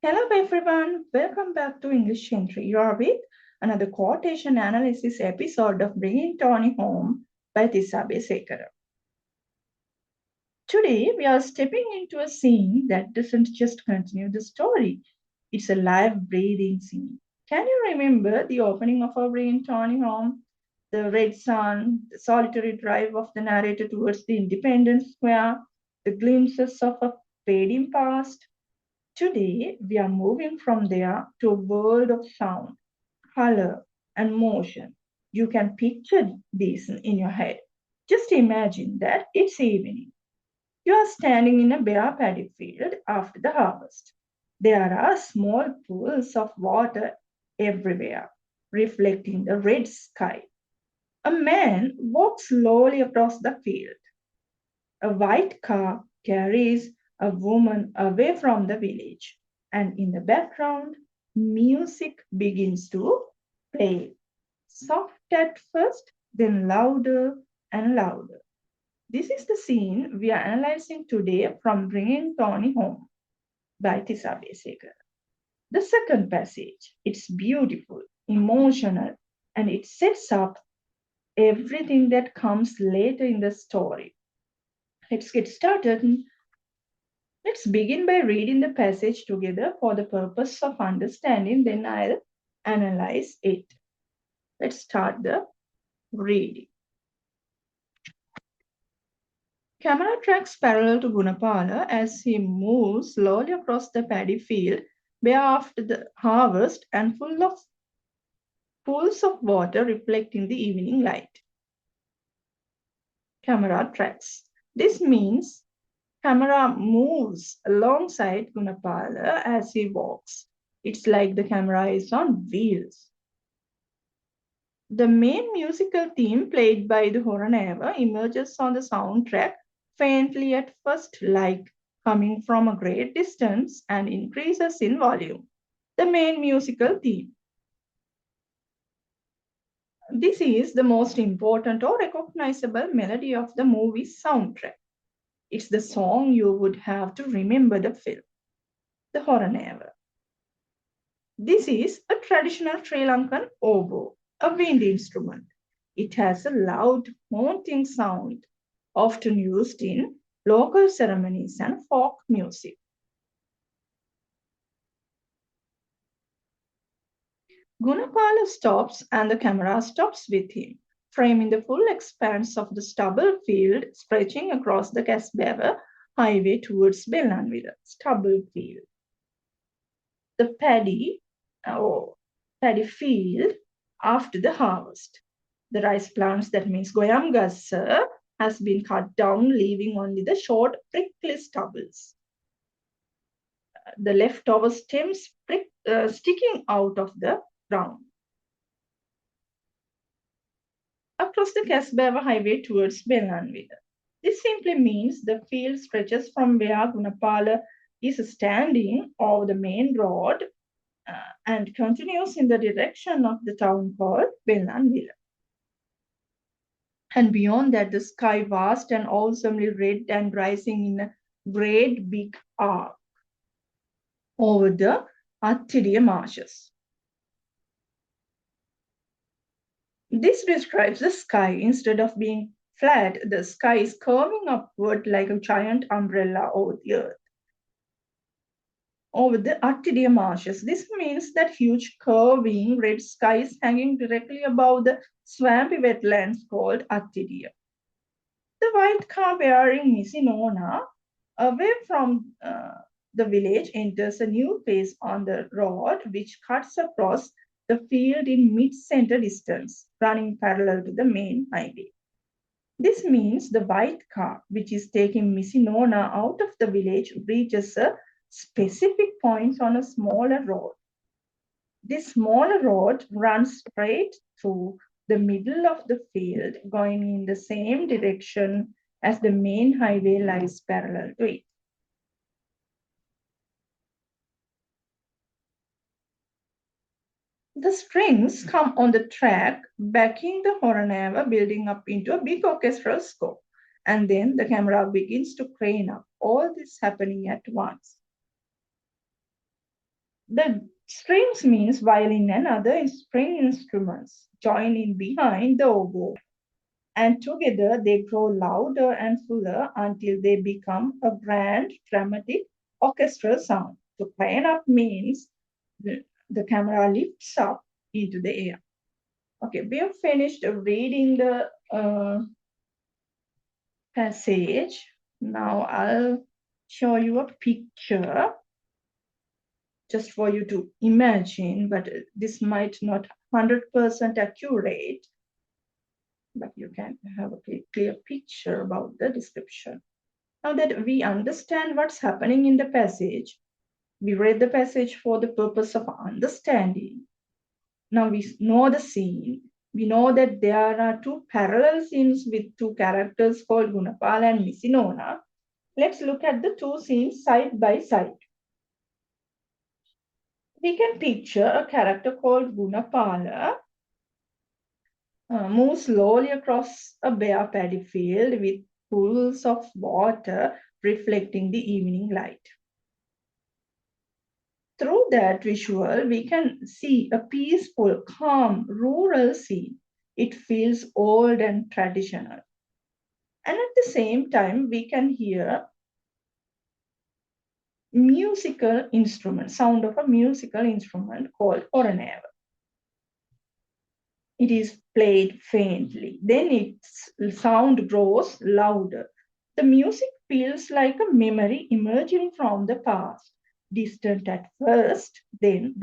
Hello everyone, welcome back to English Entry. You are with another quotation analysis episode of Bringing Tony Home by Tissa Abeysekara. Today we are stepping into a scene that doesn't just continue the story, it's a live breathing scene. Can you remember the opening of our Bringing Tony Home? The red sun, the solitary drive of the narrator towards the Independence Square, the glimpses of a fading past. Today, we are moving from there to a world of sound, color, and motion. You can picture this in your head. Just imagine that it's evening. You are standing in a bare paddy field after the harvest. There are small pools of water everywhere, reflecting the red sky. A man walks slowly across the field. A white car carries a woman away from the village, and in the background, music begins to play. Soft at first, then louder and louder. This is the scene we are analyzing today from Bringing Tony Home by Tissa Abeysekara. The second passage, it's beautiful, emotional, and it sets up everything that comes later in the story. Let's get started. Let's begin by reading the passage together for the purpose of understanding, then I'll analyze it. Let's start the reading. Camera tracks parallel to Gunapala as he moves slowly across the paddy field, bare after the harvest and full of pools of water reflecting the evening light. Camera tracks. This means camera moves alongside Gunapala as he walks. It's like the camera is on wheels. The main musical theme played by the Horaneva emerges on the soundtrack faintly at first, like coming from a great distance, and increases in volume. The main musical theme. This is the most important or recognizable melody of the movie's soundtrack. It's the song you would have to remember the film, the Horaneva. This is a traditional Sri Lankan oboe, a wind instrument. It has a loud, haunting sound, often used in local ceremonies and folk music. Gunapala stops and the camera stops with him, framing the full expanse of the stubble field stretching across the Casbeva highway towards Bellanville. Stubble field. The paddy field after the harvest. The rice plants, that means goyam gassa, has been cut down, leaving only the short prickly stubbles. The leftover stems sticking out of the ground. Across the Casbeva highway towards Bellanville. This simply means the field stretches from where Gunapala is standing over the main road and continues in the direction of the town called Bellanville. And beyond that, the sky vast and awesomely red and rising in a great big arc over the Attidia marshes. This describes the sky. Instead of being flat, the sky is curving upward like a giant umbrella over the earth. Over the Attidia marshes. This means that huge curving red sky is hanging directly above the swampy wetlands called Attidia. The white car bearing Missy Nona away from the village enters a new phase on the road which cuts across the field in mid-center distance, running parallel to the main highway. This means the white car, which is taking Missy Nona out of the village, reaches a specific point on a smaller road. This smaller road runs straight through the middle of the field, going in the same direction as the main highway lies parallel to it. The strings come on the track, backing the Horanava building up into a big orchestral score. And then the camera begins to crane up, all this happening at once. The strings means violin and other string instruments join in behind the oboe, and together they grow louder and fuller until they become a grand dramatic orchestral sound. To crane up means the camera lifts up into the air. Okay, we have finished reading the passage. Now I'll show you a picture just for you to imagine, but this might not 100% accurate, but you can have a clear picture about the description. Now that we understand what's happening in the passage, we read the passage for the purpose of understanding. Now we know the scene. We know that there are two parallel scenes with two characters called Gunapala and Misinona. Let's look at the two scenes side by side. We can picture a character called Gunapala moves slowly across a bare paddy field with pools of water reflecting the evening light. Through that visual, we can see a peaceful, calm, rural scene. It feels old and traditional. And at the same time, we can hear musical instrument, sound of a musical instrument called Oraneva. It is played faintly. Then its sound grows louder. The music feels like a memory emerging from the past, distant at first, then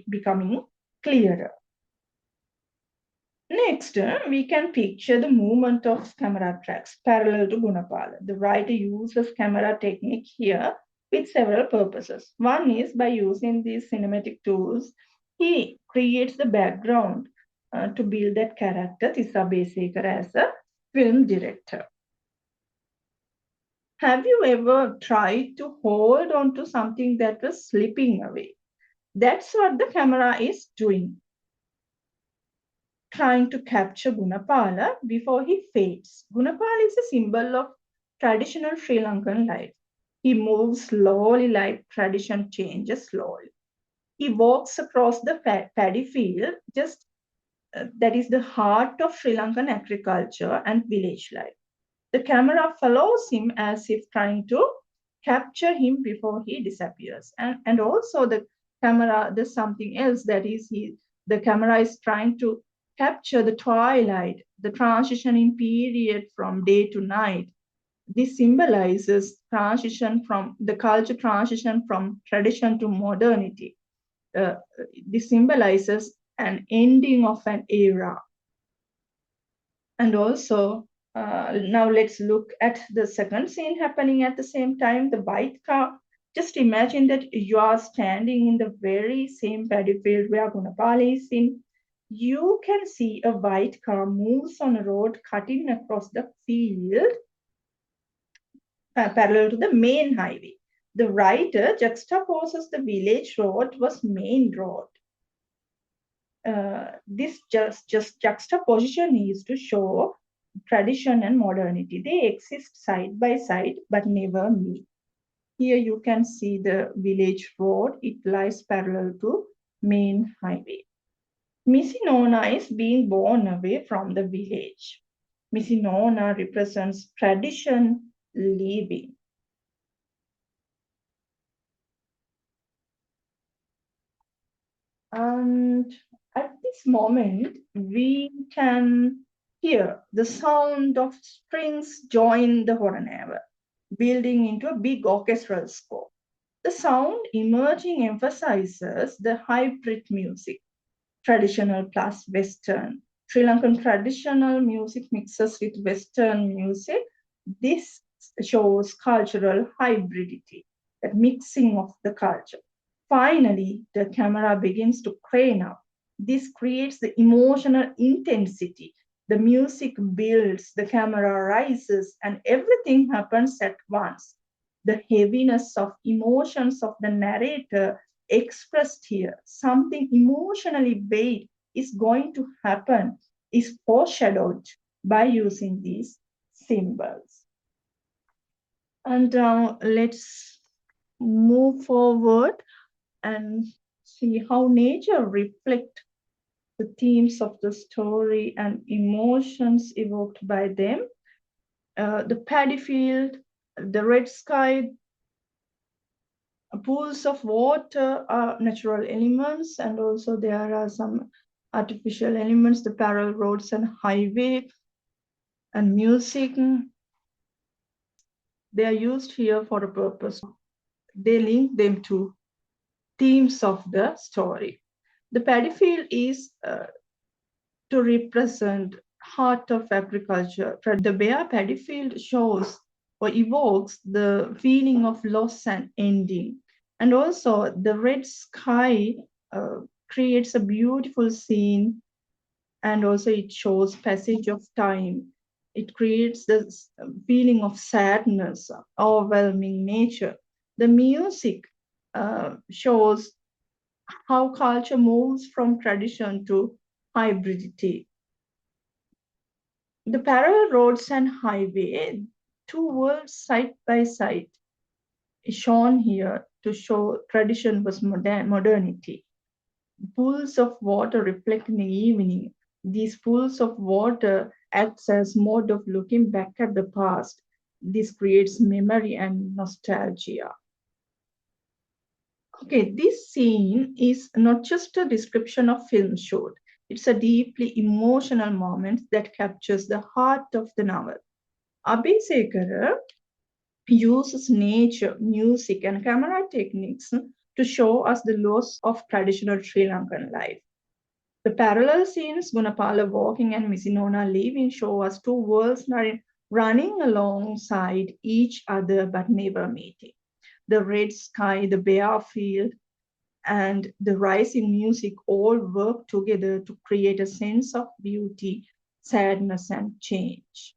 becoming clearer. Next, we can picture the movement of camera tracks parallel to Gunapala. The writer uses camera technique here with several purposes. One is by using these cinematic tools, he creates the background to build that character, Tissa Abeysekara, as a film director. Have you ever tried to hold on to something that was slipping away? That's what the camera is doing, trying to capture Gunapala before he fades. Gunapala is a symbol of traditional Sri Lankan life. He moves slowly like tradition changes slowly. He walks across the paddy field, just that is the heart of Sri Lankan agriculture and village life. The camera follows him as if trying to capture him before he disappears. And also the camera, there's something else that is the camera is trying to capture the twilight, the transitioning period from day to night. This symbolizes transition from the culture transition from tradition to modernity. Uh, this symbolizes an ending of an era. And also, now let's look at the second scene happening at the same time, the white car. Just imagine that you are standing in the very same paddy field where Gunapala is in. You can see a white car moves on a road cutting across the field parallel to the main highway. The writer juxtaposes the village road was main road. This just juxtaposition is to show tradition and modernity. They exist side by side but never meet. Here you can see the village road. It lies parallel to main highway. Misinona is being born away from the village. Misinona represents tradition living. And at this moment, we can hear the sound of strings join the Horaneva, building into a big orchestral score. The sound emerging emphasizes the hybrid music, traditional plus Western. Sri Lankan traditional music mixes with Western music. This shows cultural hybridity, the mixing of the culture. Finally, the camera begins to crane up. This creates the emotional intensity. The music builds, the camera rises, and everything happens at once. The heaviness of emotions of the narrator expressed here, something emotionally weight is going to happen, is foreshadowed by using these symbols. And let's move forward and see how nature reflects the themes of the story and emotions evoked by them. The paddy field, the red sky, pools of water are natural elements, and also there are some artificial elements, the parallel roads and highway and music. They are used here for a purpose. They link them to themes of the story. The paddy field is to represent heart of agriculture. The bare paddy field shows or evokes the feeling of loss and ending. And also the red sky uh, creates a beautiful scene, and also it shows passage of time. It creates this feeling of sadness, overwhelming nature. The music shows how culture moves from tradition to hybridity. The parallel roads and highway, two worlds side by side, is shown here to show tradition was modernity. Pools of water reflect in the evening. These pools of water acts as mode of looking back at the past. This creates memory and nostalgia. Okay, this scene is not just a description of film shoot. It's a deeply emotional moment that captures the heart of the novel. Abeysekara uses nature, music, and camera techniques to show us the loss of traditional Sri Lankan life. The parallel scenes, Gunapala walking and Misinona leaving, show us two worlds running alongside each other but never meeting. The red sky, the bare field, and the rising music all work together to create a sense of beauty, sadness, and change.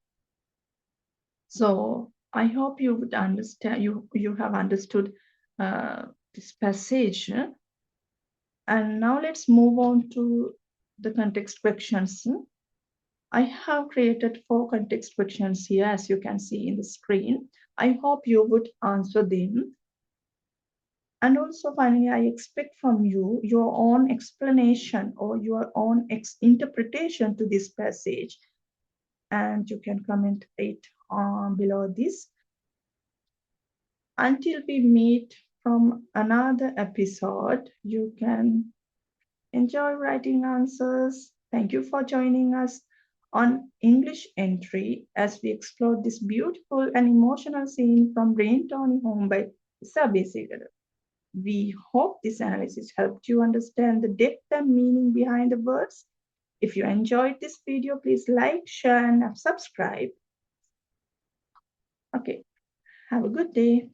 So I hope you would understand. You have understood this passage. And now let's move on to the context questions. I have created 4 context questions here, as you can see in the screen. I hope you would answer them. And also, finally, I expect from you your own explanation or your own interpretation to this passage. And you can comment it below this. Until we meet from another episode, you can enjoy writing answers. Thank you for joining us on English Entry as we explore this beautiful and emotional scene from Rain Tony Home by Tissa Abeysekara. We hope this analysis helped you understand the depth and meaning behind the words. If you enjoyed this video, please like, share, and subscribe. Okay, have a good day.